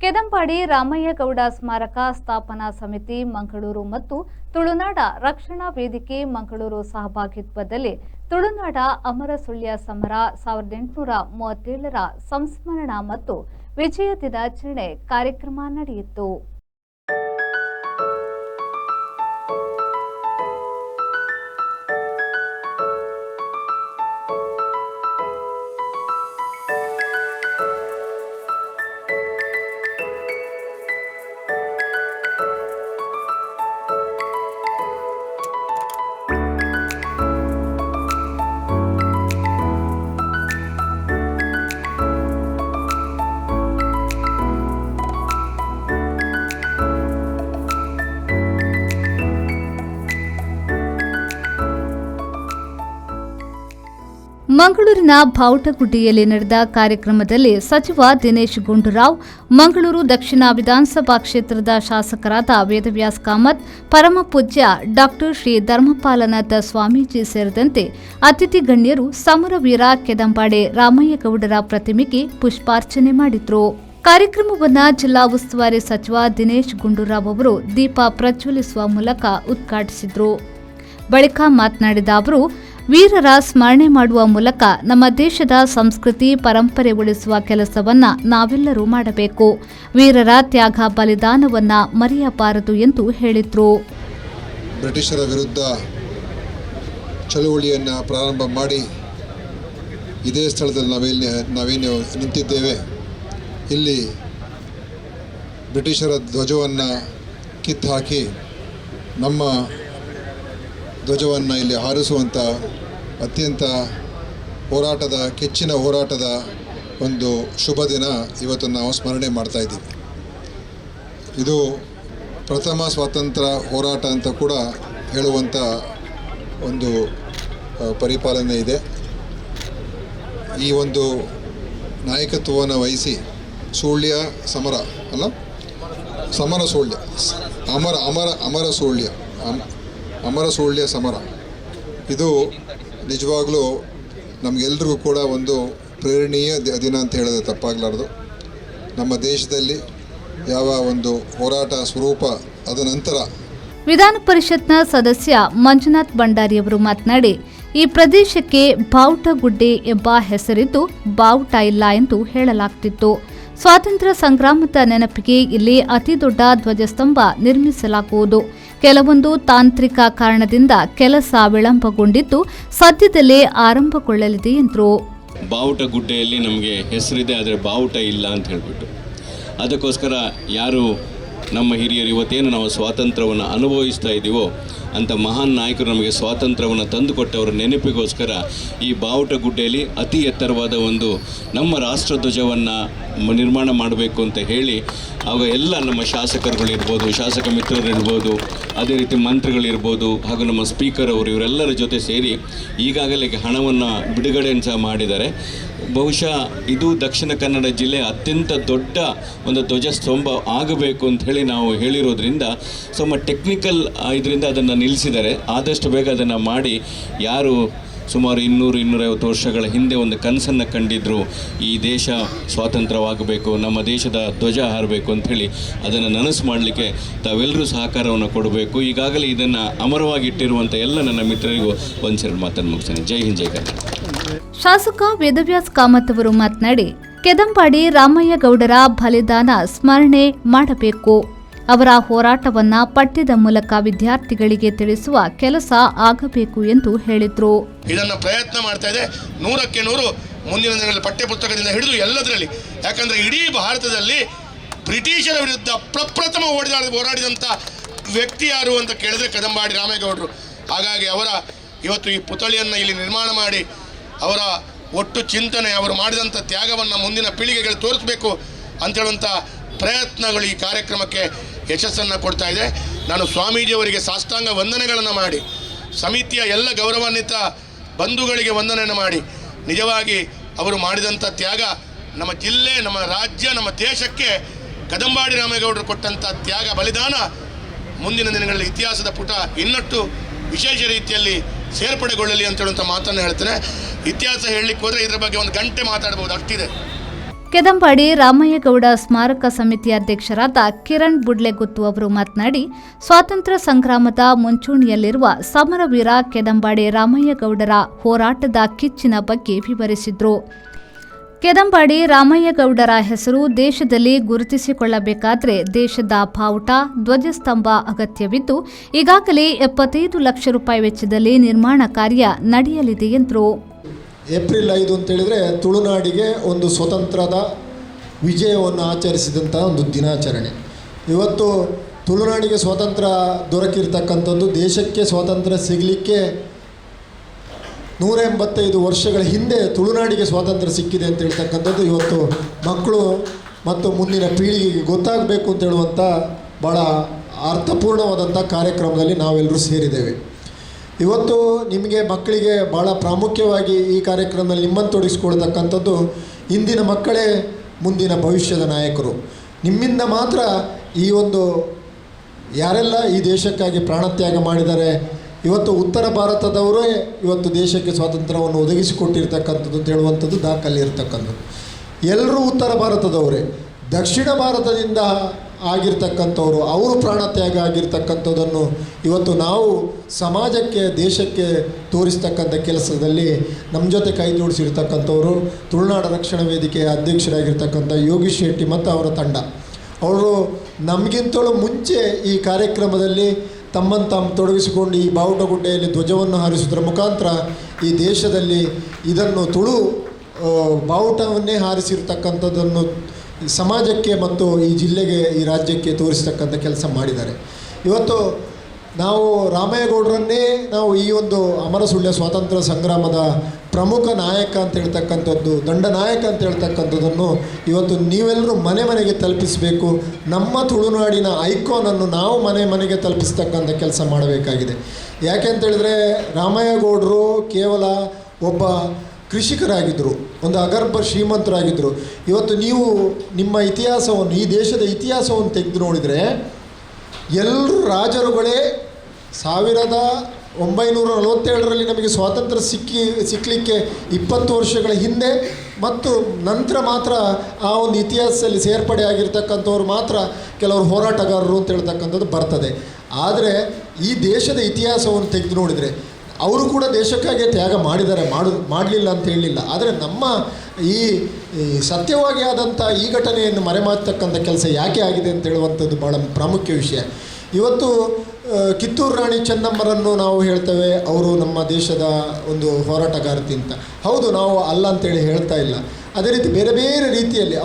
ಕೆದಂಪಾಡಿ ರಾಮಯ್ಯಗೌಡ ಸ್ಮಾರಕ ಸ್ಥಾಪನಾ ಸಮಿತಿ ಮಂಗಳೂರು ಮತ್ತು ತುಳುನಾಡ ರಕ್ಷಣಾ ವೇದಿಕೆ ಮಂಗಳೂರು ಸಹಭಾಗಿತ್ವದಲ್ಲಿ ತುಳುನಾಡ ಅಮರ ಸುಳ್ಯ ಸಮರ 1837ರ ಸಂಸ್ಮರಣಾ ಮತ್ತು ವಿಜಯ ದಿನಾಚರಣೆ ಕಾರ್ಯಕ್ರಮ ನಡೆಯಿತು. ಮಂಗಳೂರಿನ ಬಾವುಟಗುಡ್ಡಿಯಲ್ಲಿ ನಡೆದ ಕಾರ್ಯಕ್ರಮದಲ್ಲಿ ಸಚಿವ ದಿನೇಶ್ ಗುಂಡೂರಾವ್, ಮಂಗಳೂರು ದಕ್ಷಿಣ ವಿಧಾನಸಭಾ ಕ್ಷೇತ್ರದ ಶಾಸಕರಾದ ವೇದವ್ಯಾಸ್ ಕಾಮತ್, ಪರಮಪೂಜ್ಯ ಡಾ ಶ್ರೀ ಧರ್ಮಪಾಲನಾಥ ಸ್ವಾಮೀಜಿ ಸೇರಿದಂತೆ ಅತಿಥಿ ಗಣ್ಯರು ಸಮರವೀರ ಕೆದಂಪಾಡಿ ರಾಮಯ್ಯಗೌಡರ ಪ್ರತಿಮೆಗೆ ಪುಷ್ಪಾರ್ಚನೆ ಮಾಡಿದರು. ಕಾರ್ಯಕ್ರಮವನ್ನು ಜಿಲ್ಲಾ ಉಸ್ತುವಾರಿ ಸಚಿವ ದಿನೇಶ್ ಗುಂಡೂರಾವ್ ಅವರು ದೀಪ ಪ್ರಜ್ವಲಿಸುವ ಮೂಲಕ ಉದ್ಘಾಟಿಸಿದರು. ಬಳಿಕ ಮಾತನಾಡಿದ ಅವರು, ವೀರರ ಸ್ಮರಣೆ ಮಾಡುವ ಮೂಲಕ ನಮ್ಮ ದೇಶದ ಸಂಸ್ಕೃತಿ ಪರಂಪರೆ ಉಳಿಸುವ ಕೆಲಸವನ್ನ ನಾವೆಲ್ಲರೂ ಮಾಡಬೇಕು. ವೀರರ ತ್ಯಾಗ ಬಲಿದಾನವನ್ನ ಮರೆಯಬಾರದು ಎಂದು ಹೇಳಿದರು. ಬ್ರಿಟಿಷರ ವಿರುದ್ಧ ಚಳುವಳಿಯನ್ನು ಪ್ರಾರಂಭ ಮಾಡಿ ಇದೇ ಸ್ಥಳದಲ್ಲಿ ನಾವೇನು ನಿಂತಿದ್ದೇವೆ, ಇಲ್ಲಿ ಬ್ರಿಟಿಷರ ಧ್ವಜವನ್ನು ಕಿತ್ತು ಹಾಕಿ ನಮ್ಮ ಧ್ವಜವನ್ನು ಇಲ್ಲಿ ಹಾರಿಸುವಂಥ ಅತ್ಯಂತ ಕೆಚ್ಚಿನ ಹೋರಾಟದ ಒಂದು ಶುಭ ದಿನ ಇವತ್ತು ನಾವು ಸ್ಮರಣೆ ಮಾಡ್ತಾ ಇದ್ದೀವಿ. ಇದು ಪ್ರಥಮ ಸ್ವಾತಂತ್ರ್ಯ ಹೋರಾಟ ಅಂತ ಕೂಡ ಹೇಳುವಂಥ ಒಂದು ಪರಿಪಾಲನೆ ಇದೆ. ಈ ಒಂದು ನಾಯಕತ್ವವನ್ನು ವಹಿಸಿ ಸುಳ್ಯ ಸಮರ ಅಲ್ಲ ಸಮರ ಸುಳ್ಯ ಅಮರ ಸುಳ್ಯ ಸಮರ ಇದು ನಿಜವಾಗ್ಲೂ ನಮಗೆಲ್ರಿಗೂ ಕೂಡ ಒಂದು ಪ್ರೇರಣೀಯ ದಿನ ಅಂತ ಹೇಳಿದ್ರೆ ತಪ್ಪಾಗಲಾರ್ದು. ನಮ್ಮ ದೇಶದಲ್ಲಿ ಯಾವ ಒಂದು ಹೋರಾಟ ಸ್ವರೂಪ ಅದ ನಂತರ ವಿಧಾನ ಪರಿಷತ್ನ ಸದಸ್ಯ ಮಂಜುನಾಥ್ ಭಂಡಾರಿಯವರು ಮಾತನಾಡಿ, ಈ ಪ್ರದೇಶಕ್ಕೆ ಬಾವುಟಗುಡ್ಡೆ ಎಂಬ ಹೆಸರಿದ್ದು ಬಾವುಟ ಇಲ್ಲ ಎಂದು ಹೇಳಲಾಗ್ತಿತ್ತು. ಸ್ವಾತಂತ್ರ್ಯ ಸಂಗ್ರಾಮದ ನೆನಪಿಗೆ ಇಲ್ಲಿ ಅತಿದೊಡ್ಡ ಧ್ವಜಸ್ತಂಭ ನಿರ್ಮಿಸಲಾಗುವುದು. ಕೆಲವೊಂದು ತಾಂತ್ರಿಕ ಕಾರಣದಿಂದ ಕೆಲಸ ವಿಳಂಬಗೊಂಡಿದ್ದು ಸದ್ಯದಲ್ಲೇ ಆರಂಭಗೊಳ್ಳಲಿದೆ ಎಂದರು. ಬಾವುಟಗುಡ್ಡೆಯಲ್ಲಿ ನಮಗೆ ಹೆಸರಿದೆ, ಆದರೆ ಬಾವುಟ ಇಲ್ಲ ಅಂತ ಹೇಳಿಬಿಟ್ಟು ಅದಕ್ಕೋಸ್ಕರ ಯಾರು ನಮ್ಮ ಹಿರಿಯರು ಇವತ್ತೇನು ನಾವು ಸ್ವಾತಂತ್ರ್ಯವನ್ನು ಅನುಭವಿಸ್ತಾ ಇದ್ದೀವೋ ಅಂಥ ಮಹಾನ್ ನಾಯಕರು ನಮಗೆ ಸ್ವಾತಂತ್ರ್ಯವನ್ನು ತಂದುಕೊಟ್ಟವರ ನೆನಪಿಗೋಸ್ಕರ ಈ ಬಾವುಟಗುಡ್ಡೆಯಲ್ಲಿ ಅತಿ ಎತ್ತರವಾದ ಒಂದು ನಮ್ಮ ರಾಷ್ಟ್ರಧ್ವಜವನ್ನು ನಿರ್ಮಾಣ ಮಾಡಬೇಕು ಅಂತ ಹೇಳಿ ಆಗ ಎಲ್ಲ ನಮ್ಮ ಶಾಸಕರುಗಳಿರ್ಬೋದು, ಶಾಸಕ ಮಿತ್ರರಿರ್ಬೋದು, ಅದೇ ರೀತಿ ಮಂತ್ರಿಗಳಿರ್ಬೋದು ಹಾಗೂ ನಮ್ಮ ಸ್ಪೀಕರ್ ಅವರು ಇವರೆಲ್ಲರ ಜೊತೆ ಸೇರಿ ಈಗಾಗಲೇ ಹಣವನ್ನು ಬಿಡುಗಡೆಯನ್ನು ಸಹ ಮಾಡಿದ್ದಾರೆ. ಬಹುಶಃ ಇದು ದಕ್ಷಿಣ ಕನ್ನಡ ಜಿಲ್ಲೆ ಅತ್ಯಂತ ದೊಡ್ಡ ಒಂದು ಧ್ವಜಸ್ತಂಭ ಆಗಬೇಕು ಅಂತ ಹೇಳಿ ನಾವು ಹೇಳಿರೋದ್ರಿಂದ ಸ್ವಲ್ಪ ಟೆಕ್ನಿಕಲ್ ಇದರಿಂದ ಅದನ್ನು ನಿಲ್ಲಿಸಿದ್ದಾರೆ. ಆದಷ್ಟು ಬೇಗ ಅದನ್ನು ಮಾಡಿ ಯಾರು ಸುಮಾರು 200-250 ವರ್ಷಗಳ ಹಿಂದೆ ಒಂದು ಕನಸನ್ನು ಕಂಡಿದ್ದರು, ಈ ದೇಶ ಸ್ವಾತಂತ್ರ್ಯವಾಗಬೇಕು, ನಮ್ಮ ದೇಶದ ಧ್ವಜ ಹಾರಬೇಕು ಅಂಥೇಳಿ ಅದನ್ನು ನನಸು ಮಾಡಲಿಕ್ಕೆ ತಾವೆಲ್ಲರೂ ಸಹಕಾರವನ್ನು ಕೊಡಬೇಕು. ಈಗಾಗಲೇ ಇದನ್ನು ಅಮರವಾಗಿಟ್ಟಿರುವಂಥ ಎಲ್ಲ ನನ್ನ ಮಿತ್ರರಿಗೂ ಒಂದ್ಸರಿ ಮಾತನ್ನು ಮುಗಿಸ್ತೇನೆ. ಜೈ ಹಿಂದ್, ಜೈ ಕನ್ನಡ. ಶಾಸಕ ವೇದವ್ಯಾಸ್ ಕಾಮತ್ ಅವರು ಮಾತನಾಡಿ, ಕೆದಂಪಾಡಿ ರಾಮಯ್ಯಗೌಡರ ಬಲಿದಾನ ಸ್ಮರಣೆ ಮಾಡಬೇಕು. ಅವರ ಹೋರಾಟವನ್ನ ಪಠ್ಯದ ಮೂಲಕ ವಿದ್ಯಾರ್ಥಿಗಳಿಗೆ ತಿಳಿಸುವ ಕೆಲಸ ಆಗಬೇಕು ಎಂದು ಹೇಳಿದರು. ಇದನ್ನು ಪ್ರಯತ್ನ ಮಾಡ್ತಾ ಇದೆ 100ಕ್ಕೆ 100 ಮುಂದಿನ ದಿನಗಳಲ್ಲಿ ಪಠ್ಯಪುಸ್ತಕದಿಂದ ಹಿಡಿದು ಎಲ್ಲದರಲ್ಲಿ. ಯಾಕಂದರೆ ಇಡೀ ಭಾರತದಲ್ಲಿ ಬ್ರಿಟಿಷರ ವಿರುದ್ಧ ಪ್ರಪ್ರಥಮ ಹೋರಾಡಿದಂಥ ವ್ಯಕ್ತಿ ಯಾರು ಅಂತ ಕೇಳಿದ್ರೆ ಕೆದಂಪಾಡಿ ರಾಮಯ್ಯಗೌಡರು. ಹಾಗಾಗಿ ಅವರ ಇವತ್ತು ಈ ಪುತ್ಥಳಿಯನ್ನು ಇಲ್ಲಿ ನಿರ್ಮಾಣ ಮಾಡಿ ಅವರ ಒಟ್ಟು ಚಿಂತನೆ, ಅವರು ಮಾಡಿದಂಥ ತ್ಯಾಗವನ್ನು ಮುಂದಿನ ಪೀಳಿಗೆಗಳು ತೋರಿಸಬೇಕು ಅಂತೇಳುವಂಥ ಪ್ರಯತ್ನಗಳು ಈ ಕಾರ್ಯಕ್ರಮಕ್ಕೆ ಯಶಸ್ಸನ್ನು ಕೊಡ್ತಾ ಇದೆ. ನಾನು ಸ್ವಾಮೀಜಿಯವರಿಗೆ ಸಾಷ್ಟಾಂಗ ವಂದನೆಗಳನ್ನು ಮಾಡಿ, ಸಮಿತಿಯ ಎಲ್ಲ ಗೌರವಾನ್ವಿತ ಬಂಧುಗಳಿಗೆ ವಂದನೆಯನ್ನು ಮಾಡಿ, ನಿಜವಾಗಿ ಅವರು ಮಾಡಿದಂಥ ತ್ಯಾಗ ನಮ್ಮ ಜಿಲ್ಲೆ, ನಮ್ಮ ರಾಜ್ಯ, ನಮ್ಮ ದೇಶಕ್ಕೆ ಕೆದಂಪಾಡಿ ರಾಮಯ್ಯಗೌಡರು ಕೊಟ್ಟಂಥ ತ್ಯಾಗ ಬಲಿದಾನ ಮುಂದಿನ ದಿನಗಳಲ್ಲಿ ಇತಿಹಾಸದ ಪುಟ ಇನ್ನಷ್ಟು ವಿಶೇಷ ರೀತಿಯಲ್ಲಿ ಸೇರ್ಪಡೆಗೊಳ್ಳಲಿ ಅಂತ ಹೇಳುವಂಥ ಮಾತನ್ನು ಹೇಳ್ತೇನೆ. ಇತಿಹಾಸ ಹೇಳಲಿಕ್ಕೆ ಹೋದರೆ ಇದರ ಬಗ್ಗೆ 1 ಗಂಟೆ ಮಾತಾಡ್ಬೋದು, ಅಷ್ಟಿದೆ. ಕೆದಂಬಾಡಿ ರಾಮಯ್ಯಗೌಡ ಸ್ಮಾರಕ ಸಮಿತಿ ಅಧ್ಯಕ್ಷರಾದ ಕಿರಣ್ ಬುಡ್ಲೆಗುತ್ತು ಅವರು ಮಾತನಾಡಿ, ಸ್ವಾತಂತ್ರ್ಯ ಸಂಗ್ರಾಮದ ಮುಂಚೂಣಿಯಲ್ಲಿರುವ ಸಮರವೀರ ಕೆದಂಬಾಡಿ ರಾಮಯ್ಯಗೌಡರ ಹೋರಾಟದ ಕಿಚ್ಚಿನ ಬಗ್ಗೆ ವಿವರಿಸಿದರು. ಕೆದಂಬಾಡಿ ರಾಮಯ್ಯಗೌಡರ ಹೆಸರು ದೇಶದಲ್ಲಿ ಗುರುತಿಸಿಕೊಳ್ಳಬೇಕಾದರೆ ದೇಶದ ಬಾವುಟ, ಧ್ವಜಸ್ತಂಭ ಅಗತ್ಯವಿದ್ದು, ಈಗಾಗಲೇ 75 ಲಕ್ಷ ರೂಪಾಯಿ ವೆಚ್ಚದಲ್ಲಿ ನಿರ್ಮಾಣ ಕಾರ್ಯ ನಡೆಯಲಿದೆ ಎಂದರು. ಏಪ್ರಿಲ್ 5 ಅಂತೇಳಿದರೆ ತುಳುನಾಡಿಗೆ ಒಂದು ಸ್ವತಂತ್ರದ ವಿಜಯವನ್ನು ಆಚರಿಸಿದಂಥ ಒಂದು ದಿನಾಚರಣೆ. ಇವತ್ತು ತುಳುನಾಡಿಗೆ ಸ್ವಾತಂತ್ರ್ಯ ದೊರಕಿರ್ತಕ್ಕಂಥದ್ದು ದೇಶಕ್ಕೆ ಸ್ವಾತಂತ್ರ್ಯ ಸಿಗಲಿಕ್ಕೆ 185 ವರ್ಷಗಳ ಹಿಂದೆ ತುಳುನಾಡಿಗೆ ಸ್ವಾತಂತ್ರ್ಯ ಸಿಕ್ಕಿದೆ ಅಂತ ಹೇಳ್ತಕ್ಕಂಥದ್ದು ಇವತ್ತು ಮಕ್ಕಳು ಮತ್ತು ಮುಂದಿನ ಪೀಳಿಗೆಗೆ ಗೊತ್ತಾಗಬೇಕು ಅಂತ ಹೇಳುವಂಥ ಭಾಳ ಅರ್ಥಪೂರ್ಣವಾದಂಥ ಕಾರ್ಯಕ್ರಮದಲ್ಲಿ ನಾವೆಲ್ಲರೂ ಸೇರಿದ್ದೇವೆ. ಇವತ್ತು ನಿಮಗೆ ಮಕ್ಕಳಿಗೆ ಭಾಳ ಪ್ರಾಮುಖ್ಯವಾಗಿ ಈ ಕಾರ್ಯಕ್ರಮದಲ್ಲಿ ನಿಮ್ಮನ್ನು ತೊಡಗಿಸ್ಕೊಳ್ತಕ್ಕಂಥದ್ದು ಇಂದಿನ ಮಕ್ಕಳೇ ಮುಂದಿನ ಭವಿಷ್ಯದ ನಾಯಕರು. ನಿಮ್ಮಿಂದ ಮಾತ್ರ ಈ ಒಂದು ಯಾರೆಲ್ಲ ಈ ದೇಶಕ್ಕಾಗಿ ಪ್ರಾಣತ್ಯಾಗ ಮಾಡಿದ್ದಾರೆ, ಇವತ್ತು ಉತ್ತರ ಭಾರತದವರೇ ಇವತ್ತು ದೇಶಕ್ಕೆ ಸ್ವಾತಂತ್ರ್ಯವನ್ನು ಒದಗಿಸಿಕೊಟ್ಟಿರ್ತಕ್ಕಂಥದ್ದು ಅಂತ ಹೇಳುವಂಥದ್ದು ದಾಖಲೆ ಇರ್ತಕ್ಕಂಥದ್ದು. ಎಲ್ಲರೂ ಉತ್ತರ ಭಾರತದವರೇ, ದಕ್ಷಿಣ ಭಾರತದಿಂದ ಆಗಿರ್ತಕ್ಕಂಥವ್ರು ಅವರು ಪ್ರಾಣತ್ಯಾಗ ಆಗಿರ್ತಕ್ಕಂಥದ್ದನ್ನು ಇವತ್ತು ನಾವು ಸಮಾಜಕ್ಕೆ ದೇಶಕ್ಕೆ ತೋರಿಸ್ತಕ್ಕಂಥ ಕೆಲಸದಲ್ಲಿ ನಮ್ಮ ಜೊತೆ ಕೈ ಜೋಡಿಸಿರ್ತಕ್ಕಂಥವರು ತುಳುನಾಡು ರಕ್ಷಣಾ ವೇದಿಕೆಯ ಅಧ್ಯಕ್ಷರಾಗಿರ್ತಕ್ಕಂಥ ಯೋಗೀಶ್ ಶೆಟ್ಟಿ ಮತ್ತು ಅವರ ತಂಡ. ಅವರು ನಮಗಿಂತಲೂ ಮುಂಚೆ ಈ ಕಾರ್ಯಕ್ರಮದಲ್ಲಿ ತಮ್ಮನ್ನು ತಾವು ತೊಡಗಿಸಿಕೊಂಡು ಈ ಬಾವುಟಗುಡ್ಡೆಯಲ್ಲಿ ಧ್ವಜವನ್ನು ಹಾರಿಸುವುದರ ಮುಖಾಂತರ ಈ ದೇಶದಲ್ಲಿ ಇದನ್ನು ತುಳು ಬಾವುಟವನ್ನೇ ಹಾರಿಸಿರ್ತಕ್ಕಂಥದ್ದನ್ನು ಸಮಾಜಕ್ಕೆ ಮತ್ತು ಈ ಜಿಲ್ಲೆಗೆ ಈ ರಾಜ್ಯಕ್ಕೆ ತೋರಿಸ್ತಕ್ಕಂಥ ಕೆಲಸ ಮಾಡಿದ್ದಾರೆ. ಇವತ್ತು ನಾವು ರಾಮಯ್ಯಗೌಡರನ್ನೇ ನಾವು ಈ ಒಂದು ಅಮರಸುಳ್ಯ ಸ್ವಾತಂತ್ರ್ಯ ಸಂಗ್ರಾಮದ ಪ್ರಮುಖ ನಾಯಕ ಅಂತ ಹೇಳ್ತಕ್ಕಂಥದ್ದು, ದಂಡನಾಯಕ ಅಂತ ಹೇಳ್ತಕ್ಕಂಥದ್ದನ್ನು ಇವತ್ತು ನೀವೆಲ್ಲರೂ ಮನೆ ಮನೆಗೆ ತಲುಪಿಸಬೇಕು. ನಮ್ಮ ತುಳುನಾಡಿನ ಐಕಾನನ್ನು ನಾವು ಮನೆ ಮನೆಗೆ ತಲುಪಿಸ್ತಕ್ಕಂಥ ಕೆಲಸ ಮಾಡಬೇಕಾಗಿದೆ. ಯಾಕೆ ಅಂತೇಳಿದ್ರೆ ರಾಮಯ್ಯಗೌಡರು ಕೇವಲ ಒಬ್ಬ ಕೃಷಿಕರಾಗಿದ್ದರು, ಒಂದು ಅಗರ್ಭ ಶ್ರೀಮಂತರಾಗಿದ್ದರು. ಇವತ್ತು ನೀವು ನಿಮ್ಮ ಇತಿಹಾಸವನ್ನು, ಈ ದೇಶದ ಇತಿಹಾಸವನ್ನು ತೆಗೆದು ನೋಡಿದರೆ ಎಲ್ಲರೂ ರಾಜರುಗಳೇ 1947ರಲ್ಲಿ ನಮಗೆ ಸ್ವಾತಂತ್ರ್ಯ ಸಿಕ್ಕಲಿಕ್ಕೆ 20 ವರ್ಷಗಳ ಹಿಂದೆ ಮತ್ತು ನಂತರ ಮಾತ್ರ ಆ ಒಂದು ಇತಿಹಾಸದಲ್ಲಿ ಸೇರ್ಪಡೆ ಆಗಿರ್ತಕ್ಕಂಥವ್ರು ಮಾತ್ರ ಕೆಲವರು ಹೋರಾಟಗಾರರು ಅಂತ ಹೇಳ್ತಕ್ಕಂಥದ್ದು ಬರ್ತದೆ. ಆದರೆ ಈ ದೇಶದ ಇತಿಹಾಸವನ್ನು ತೆಗೆದು ನೋಡಿದರೆ ಅವರು ಕೂಡ ದೇಶಕ್ಕಾಗಿ ತ್ಯಾಗ ಮಾಡಿದ್ದಾರೆ, ಮಾಡಲಿಲ್ಲ ಅಂತ ಹೇಳಲಿಲ್ಲ. ಆದರೆ ನಮ್ಮ ಈ ಸತ್ಯವಾಗಿ ಆದಂಥ ಈ ಘಟನೆಯನ್ನು ಮರೆಮಾಚತಕ್ಕಂಥ ಕೆಲಸ ಯಾಕೆ ಆಗಿದೆ ಅಂತ ಹೇಳುವಂಥದ್ದು ಭಾಳ ಪ್ರಾಮುಖ್ಯ ವಿಷಯ. ಇವತ್ತು ಕಿತ್ತೂರು ರಾಣಿ ಚೆನ್ನಮ್ಮರನ್ನು ನಾವು ಹೇಳ್ತೇವೆ, ಅವರು ನಮ್ಮ ದೇಶದ ಒಂದು ಹೋರಾಟಗಾರ್ತಿ ಅಂತ. ಹೌದು, ನಾವು ಅಲ್ಲ ಅಂತೇಳಿ ಹೇಳ್ತಾ ಇಲ್ಲ. ಅದೇ ರೀತಿ ಬೇರೆ ಬೇರೆ ರೀತಿಯಲ್ಲಿ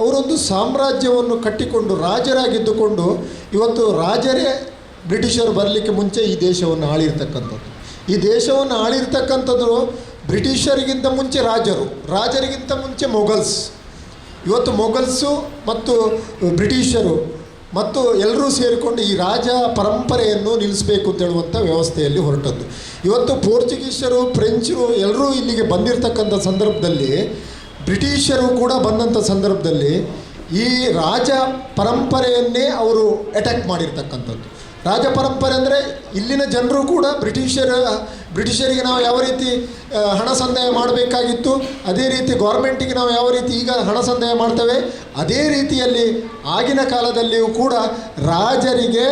ಅವರೊಂದು ಸಾಮ್ರಾಜ್ಯವನ್ನು ಕಟ್ಟಿಕೊಂಡು ರಾಜರಾಗಿದ್ದುಕೊಂಡು ಇವತ್ತು ರಾಜರೇ ಬ್ರಿಟಿಷರು ಬರಲಿಕ್ಕೆ ಮುಂಚೆ ಈ ದೇಶವನ್ನು ಆಳಿರ್ತಕ್ಕಂಥದ್ದು. ಈ ದೇಶವನ್ನು ಆಳಿರ್ತಕ್ಕಂಥದ್ದು ಬ್ರಿಟಿಷರಿಗಿಂತ ಮುಂಚೆ ರಾಜರಿಗಿಂತ ಮುಂಚೆ ಮೊಘಲ್ಸ್. ಇವತ್ತು ಮೊಘಲ್ಸು ಮತ್ತು ಬ್ರಿಟಿಷರು ಮತ್ತು ಎಲ್ಲರೂ ಸೇರಿಕೊಂಡು ಈ ರಾಜ ಪರಂಪರೆಯನ್ನು ನಿಲ್ಲಿಸಬೇಕು ಅಂತ ಹೇಳುವಂಥ ವ್ಯವಸ್ಥೆಯಲ್ಲಿ ಹೊರಟದ್ದು. ಇವತ್ತು ಪೋರ್ಚುಗೀಸರು, ಫ್ರೆಂಚರು ಎಲ್ಲರೂ ಇಲ್ಲಿಗೆ ಬಂದಿರತಕ್ಕಂಥ ಸಂದರ್ಭದಲ್ಲಿ, ಬ್ರಿಟಿಷರು ಕೂಡ ಬಂದಂಥ ಸಂದರ್ಭದಲ್ಲಿ ಈ ರಾಜ ಪರಂಪರೆಯನ್ನೇ ಅವರು ಅಟ್ಯಾಕ್ ಮಾಡಿರ್ತಕ್ಕಂಥದ್ದು. ರಾಜ ಪರಂಪರೆ ಅಂದರೆ ಇಲ್ಲಿನ ಜನರು ಕೂಡ ಬ್ರಿಟಿಷರಿಗೆ ನಾವು ಯಾವ ರೀತಿ ಹಣ ಸಂದಾಯ ಮಾಡಬೇಕಾಗಿತ್ತು, ಅದೇ ರೀತಿ ಗೌರ್ಮೆಂಟಿಗೆ ನಾವು ಯಾವ ರೀತಿ ಈಗ ಹಣ ಸಂದಾಯ ಮಾಡ್ತೇವೆ, ಅದೇ ರೀತಿಯಲ್ಲಿ ಆಗಿನ ಕಾಲದಲ್ಲಿಯೂ ಕೂಡ ರಾಜರಿಗೆ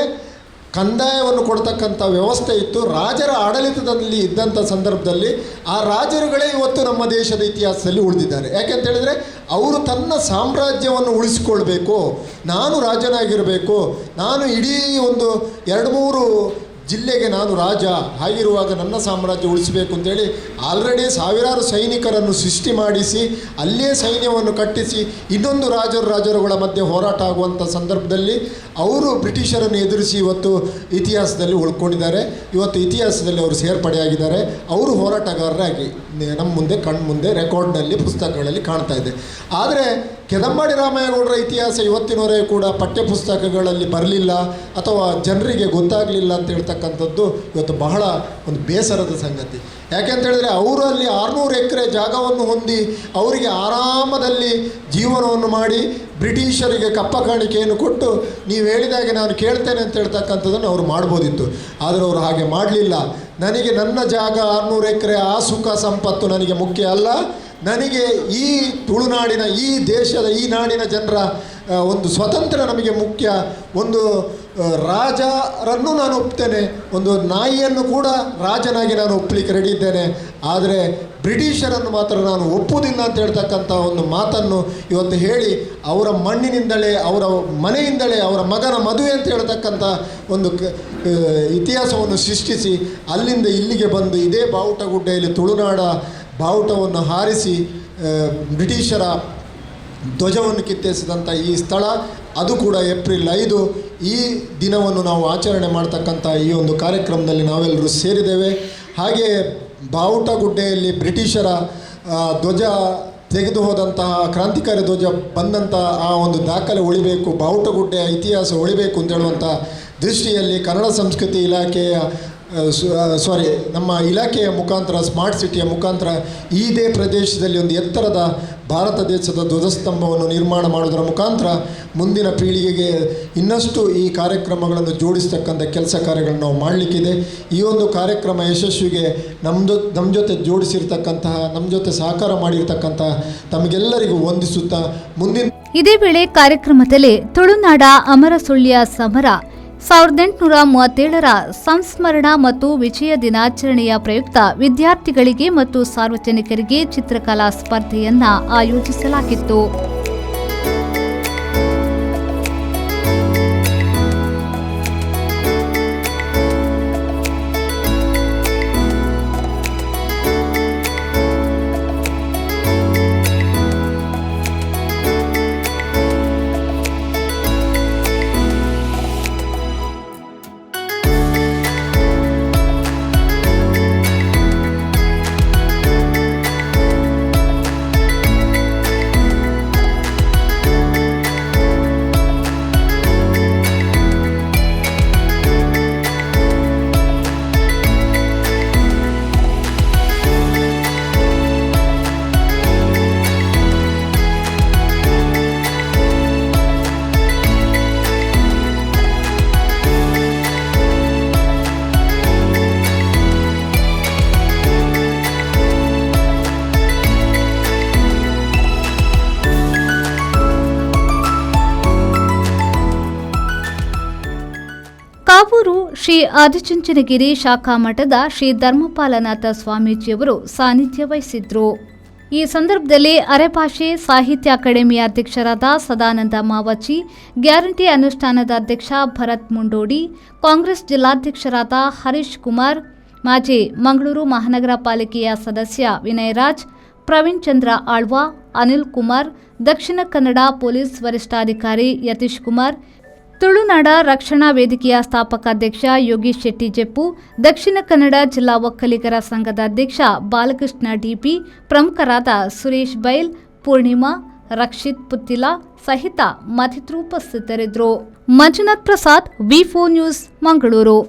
ಕಂದಾಯವನ್ನು ಕೊಡ್ತಕ್ಕಂಥ ವ್ಯವಸ್ಥೆ ಇತ್ತು. ರಾಜರ ಆಡಳಿತದಲ್ಲಿ ಇದ್ದಂಥ ಸಂದರ್ಭದಲ್ಲಿ ಆ ರಾಜರುಗಳೇ ಇವತ್ತು ನಮ್ಮ ದೇಶದ ಇತಿಹಾಸದಲ್ಲಿ ಉಳಿದಿದ್ದಾರೆ. ಯಾಕೆಂತೇಳಿದರೆ ಅವರು ತನ್ನ ಸಾಮ್ರಾಜ್ಯವನ್ನು ಉಳಿಸಿಕೊಳ್ಬೇಕು, ನಾನು ರಾಜನಾಗಿರಬೇಕು, ನಾನು ಇಡೀ ಒಂದು 2-3 ಜಿಲ್ಲೆಗೆ ನಾನು ರಾಜ, ಹಾಗಿರುವಾಗ ನನ್ನ ಸಾಮ್ರಾಜ್ಯ ಉಳಿಸಬೇಕು ಅಂತೇಳಿ ಆಲ್ರೆಡಿ ಸಾವಿರಾರು ಸೈನಿಕರನ್ನು ಸೃಷ್ಟಿ ಮಾಡಿಸಿ ಅಲ್ಲೇ ಸೈನ್ಯವನ್ನು ಕಟ್ಟಿಸಿ ಇನ್ನೊಂದು ರಾಜರುಗಳ ಮಧ್ಯೆ ಹೋರಾಟ ಆಗುವಂಥ ಸಂದರ್ಭದಲ್ಲಿ ಅವರು ಬ್ರಿಟಿಷರನ್ನು ಎದುರಿಸಿ ಇವತ್ತು ಇತಿಹಾಸದಲ್ಲಿ ಉಳ್ಕೊಂಡಿದ್ದಾರೆ. ಇವತ್ತು ಇತಿಹಾಸದಲ್ಲಿ ಅವರು ಸೇರ್ಪಡೆಯಾಗಿದ್ದಾರೆ. ಅವರು ಹೋರಾಟಗಾರರಾಗಿ ನಮ್ಮ ಮುಂದೆ ಕಣ್ಮುಂದೆ ರೆಕಾರ್ಡ್ನಲ್ಲಿ ಪುಸ್ತಕಗಳಲ್ಲಿ ಕಾಣ್ತಾ ಇದೆ. ಆದರೆ ಕೆದಂಬಾಡಿ ರಾಮಯ್ಯಗೌಡರ ಇತಿಹಾಸ ಇವತ್ತಿನವರೆಗೂ ಕೂಡ ಪಠ್ಯಪುಸ್ತಕಗಳಲ್ಲಿ ಬರಲಿಲ್ಲ ಅಥವಾ ಜನರಿಗೆ ಗೊತ್ತಾಗಲಿಲ್ಲ ಅಂತ ಹೇಳ್ತಕ್ಕಂಥದ್ದು ಇವತ್ತು ಬಹಳ ಒಂದು ಬೇಸರದ ಸಂಗತಿ. ಯಾಕೆಂತೇಳಿದರೆ ಅವರು ಅಲ್ಲಿ 600 ಎಕರೆ ಜಾಗವನ್ನು ಹೊಂದಿ ಅವರಿಗೆ ಆರಾಮದಲ್ಲಿ ಜೀವನವನ್ನು ಮಾಡಿ ಬ್ರಿಟಿಷರಿಗೆ ಕಪ್ಪ ಕಾಣಿಕೆಯನ್ನು ಕೊಟ್ಟು ನೀವು ಹೇಳಿದಾಗೆ ನಾನು ಕೇಳ್ತೇನೆ ಅಂತ ಹೇಳ್ತಕ್ಕಂಥದ್ದನ್ನು ಅವರು ಮಾಡ್ಬೋದಿತ್ತು. ಆದರೆ ಅವರು ಹಾಗೆ ಮಾಡಲಿಲ್ಲ. ನನಗೆ ನನ್ನ ಜಾಗ 600 ಎಕರೆ, ಆ ಸುಖ ಸಂಪತ್ತು ನನಗೆ ಮುಖ್ಯ ಅಲ್ಲ, ನನಗೆ ಈ ತುಳುನಾಡಿನ, ಈ ದೇಶದ, ಈ ನಾಡಿನ ಜನರ ಒಂದು ಸ್ವತಂತ್ರ ನಮಗೆ ಮುಖ್ಯ. ಒಂದು ರಾಜರನ್ನು ನಾನು ಒಪ್ತೇನೆ, ಒಂದು ನಾಯಿಯನ್ನು ಕೂಡ ರಾಜನಾಗಿ ನಾನು ಒಪ್ಪಲಿಕ್ಕೆ ರೆಡಿ ಇದ್ದೇನೆ. ಆದರೆ ಬ್ರಿಟಿಷರನ್ನು ಮಾತ್ರ ನಾನು ಒಪ್ಪುವುದಿಲ್ಲ ಅಂತ ಹೇಳ್ತಕ್ಕಂಥ ಒಂದು ಮಾತನ್ನು ಇವತ್ತು ಹೇಳಿ, ಅವರ ಮಣ್ಣಿನಿಂದಲೇ, ಅವರ ಮನೆಯಿಂದಲೇ ಅವರ ಮಗನ ಮದುವೆ ಅಂತ ಹೇಳ್ತಕ್ಕಂಥ ಒಂದು ಇತಿಹಾಸವನ್ನು ಸೃಷ್ಟಿಸಿ ಅಲ್ಲಿಂದ ಇಲ್ಲಿಗೆ ಬಂದು ಇದೇ ಬಾವುಟಗುಡ್ಡೆಯಲ್ಲಿ ತುಳುನಾಡ ಬಾವುಟವನ್ನು ಹಾರಿಸಿ ಬ್ರಿಟಿಷರ ಧ್ವಜವನ್ನು ಕಿತ್ತೆಸಿದಂಥ ಈ ಸ್ಥಳ, ಅದು ಕೂಡ ಏಪ್ರಿಲ್ 5 ಈ ದಿನವನ್ನು ನಾವು ಆಚರಣೆ ಮಾಡ್ತಕ್ಕಂಥ ಈ ಒಂದು ಕಾರ್ಯಕ್ರಮದಲ್ಲಿ ನಾವೆಲ್ಲರೂ ಸೇರಿದ್ದೇವೆ. ಹಾಗೆ ಬಾವುಟಗುಡ್ಡೆಯಲ್ಲಿ ಬ್ರಿಟಿಷರ ಧ್ವಜ ತೆಗೆದು ಹೋದಂತಹ ಕ್ರಾಂತಿಕಾರಿ ಧ್ವಜ ಬಂದಂತಹ ಆ ಒಂದು ದಾಖಲೆ ಉಳಿಬೇಕು, ಬಾವುಟಗುಡ್ಡೆಯ ಇತಿಹಾಸ ಉಳಿಬೇಕು ಅಂತ ಹೇಳುವಂಥ ದೃಷ್ಟಿಯಲ್ಲಿ ಕನ್ನಡ ಸಂಸ್ಕೃತಿ ಇಲಾಖೆಯ ನಮ್ಮ ಇಲಾಖೆಯ ಮುಖಾಂತರ, ಸ್ಮಾರ್ಟ್ ಸಿಟಿಯ ಮುಖಾಂತರ ಇದೇ ಪ್ರದೇಶದಲ್ಲಿ ಒಂದು ಎತ್ತರದ ಭಾರತ ದೇಶದ ಧ್ವಜಸ್ತಂಭವನ್ನು ನಿರ್ಮಾಣ ಮಾಡೋದರ ಮುಖಾಂತರ ಮುಂದಿನ ಪೀಳಿಗೆಗೆ ಇನ್ನಷ್ಟು ಈ ಕಾರ್ಯಕ್ರಮಗಳನ್ನು ಜೋಡಿಸ್ತಕ್ಕಂಥ ಕೆಲಸ ಕಾರ್ಯಗಳನ್ನು ನಾವು ಮಾಡಲಿಕ್ಕಿದೆ. ಈ ಒಂದು ಕಾರ್ಯಕ್ರಮ ಯಶಸ್ವಿಗೆ ನಮ್ಮ ಜೊತೆ ಜೋಡಿಸಿರ್ತಕ್ಕಂತಹ, ನಮ್ಮ ಜೊತೆ ಸಹಕಾರ ಮಾಡಿರ್ತಕ್ಕಂತಹ ತಮಗೆಲ್ಲರಿಗೂ ವಂದಿಸುತ್ತಾ ಮುಂದಿನ ಇದೇ ವೇಳೆ ಕಾರ್ಯಕ್ರಮದಲ್ಲಿ ತುಳುನಾಡ ಅಮರ ಸುಳ್ಯ ಸಮರ 1837ರ ಸಂಸ್ಮರಣ ಮತ್ತು ವಿಜಯ ದಿನಾಚರಣೆಯ ಪ್ರಯುಕ್ತ ವಿದ್ಯಾರ್ಥಿಗಳಿಗೆ ಮತ್ತು ಸಾರ್ವಜನಿಕರಿಗೆ ಚಿತ್ರಕಲಾ ಸ್ಪರ್ಧೆಯನ್ನ ಆಯೋಜಿಸಲಾಗಿತ್ತು. ಕಾವೂರು ಶ್ರೀ ಆದಿಚುಂಚನಗಿರಿ ಶಾಖಾ ಮಠದ ಶ್ರೀ ಧರ್ಮಪಾಲನಾಥ ಸ್ವಾಮೀಜಿಯವರು ಸಾನ್ನಿಧ್ಯ ವಹಿಸಿದ್ರು. ಈ ಸಂದರ್ಭದಲ್ಲಿ ಅರೆಭಾಷೆ ಸಾಹಿತ್ಯ ಅಕಾಡೆಮಿಯ ಅಧ್ಯಕ್ಷರಾದ ಸದಾನಂದ ಮಾವಚಿ, ಗ್ಯಾರಂಟಿ ಅನುಷ್ಠಾನದ ಅಧ್ಯಕ್ಷ ಭರತ್ ಮುಂಡೋಡಿ, ಕಾಂಗ್ರೆಸ್ ಜಿಲ್ಲಾಧ್ಯಕ್ಷರಾದ ಹರೀಶ್ ಕುಮಾರ್, ಮಾಜಿ ಮಂಗಳೂರು ಮಹಾನಗರ ಪಾಲಿಕೆಯ ಸದಸ್ಯ ವಿನಯರಾಜ್, ಪ್ರವೀಣ್ ಚಂದ್ರ ಆಳ್ವಾ, ಅನಿಲ್ ಕುಮಾರ್, ದಕ್ಷಿಣ ಕನ್ನಡ ಪೊಲೀಸ್ ವರಿಷ್ಠಾಧಿಕಾರಿ ಯತೀಶ್ ಕುಮಾರ್, ತುಳುನಾಡ ರಕ್ಷಣಾ ವೇದಿಕೆಯ ಸ್ಥಾಪಕ ಅಧ್ಯಕ್ಷ ಯೋಗೀಶ್ ಶೆಟ್ಟಿ ಜೆಪ್ಪು, ದಕ್ಷಿಣ ಕನ್ನಡ ಜಿಲ್ಲಾ ಒಕ್ಕಲಿಗರ ಸಂಘದ ಅಧ್ಯಕ್ಷ ಬಾಲಕೃಷ್ಣ ಡಿಪಿ, ಪ್ರಮುಖರಾದ ಸುರೇಶ್ ಬೈಲ್, ಪೂರ್ಣಿಮಾ, ರಕ್ಷಿತ್ ಪುತ್ತಿಲ ಸಹಿತ ಮತ್ತಿತರರು ಉಪಸ್ಥಿತರಿದ್ದರು. ಮಂಜುನಾಥ್ ಪ್ರಸಾದ್, ವಿ4 ನ್ಯೂಸ್, ಮಂಗಳೂರು.